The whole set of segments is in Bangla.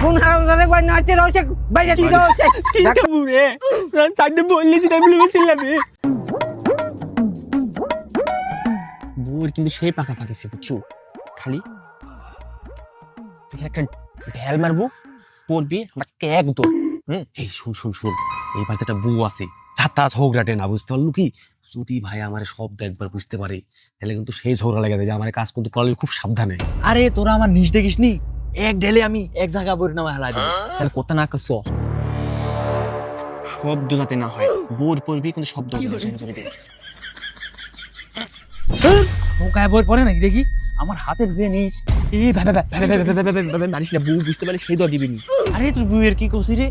কোন হারামজাদা কই নাচে রইছে বাইরে দিল তিনটা বুড়ে চারটে বললেছি তাই বলে বসছিলাম বুড় কিন্তু সেই পাকা পাকিছে বুঝছো খালি তুই একটা ঢেল মারবো পড়বি আমাকে একদম এই শুন শুন শুন এই বাড়িতে একটা বউ আছে ছাতা ঝগড়াটে না বুঝতে পারলো কি যদি ভাই আমার শব্দ একবার বুঝতে পারে তাহলে কিন্তু সেই ঝগড়া লেগে যায় আমার কাজ কিন্তু করলে খুব সাবধানে। আরে তোরা আমার নিজ দেখিস নি এক ঢেলে আমি এক জায়গা বইর নামে হেলা দিই তাহলে কত না কাছ শব্দ যাতে না হয় বোর পড়বি কিন্তু শব্দ হবে না শুনতে দে নৌকায় বই পড়ে নাকি দেখি আমার হাতের জিনিস এই ভাবে মারিস না বউ বুঝতে পারলে সেই দর দিবি নি। আরে তোর বউয়ের কি করছিস রে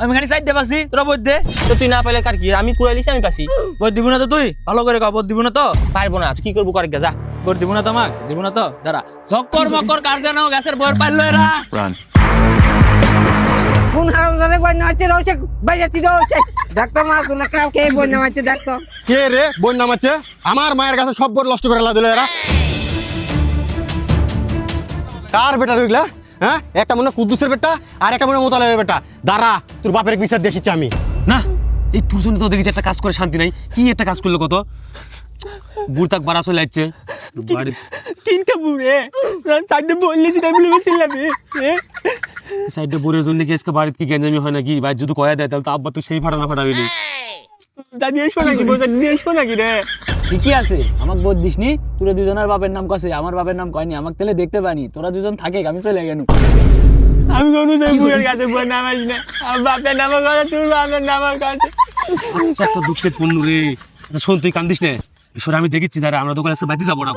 আমি খালি সাইড দে পাচ্ছি তোরা বই দে তো তুই না পাইলে কার কি আমি কুড়াইলিছি আমি পাছি বই দিব না তো তুই ভালো করে কর বই দিব না তো পারবো না তুই কি করবো করে যা বই দিব না তো আমাক দিব না তো দাঁড়া ঝক্কর মক্কর কার যেন গাছের বইয়ের পাইলো এরা কোন হারামজাদা কই নাচে রইছে বাইরে দিল ডাক্তার মা কোন কাউকে বই নামাইছে ডাক্তার কে রে বোন নামাচ্ছে আমার মায়ের কাছে সব বোন নষ্ট করে দিল এরা কার বেটা রইলা হ্যাঁ একটা মনে কুদ্দুসের বেটা আর একটা মনে মোতালের বেটা দাঁড়া তোর বাপের বিচার দেখেছি আমি না এই তোর জন্য তো দেখেছি একটা কাজ করে শান্তি নাই কি একটা কাজ করলো কত বুড় তাক বাড়া চলে যাচ্ছে তিনটা বুড়ে চারটে বললেছি তাই বলে বসছিলাম সাইডে বুড়ের জন্য কি আজকে বাড়িতে কি গেঞ্জামি হয় নাকি ভাই যদি কয়া দেয় তাহলে তো আব্বা তো সেই ফাটা না ফাটাবি দাদি এসো নাকি বোঝা নিয়ে এসো নাকি রে ঠিকই আছে আমাকে বোধ দিস নি তোরা দুজনের বাপের নাম কছে আমার বাপের নাম কয়নি আমাকে তেলে দেখতে পানি তোরা দুজন থাকে আমি চলে গেল আমি কোনো সেই বুড়ের কাছে বই নামাই না আমার বাপের নামের কাছে তোর বাপের নামের কাছে আচ্ছা একটা দুঃখের পণ্য রে আচ্ছা শোন তুই কান্দিস না ঈশ্বর আমি দেখেছি দাঁড়া আমরা দোকানে বাড়িতে যাবো না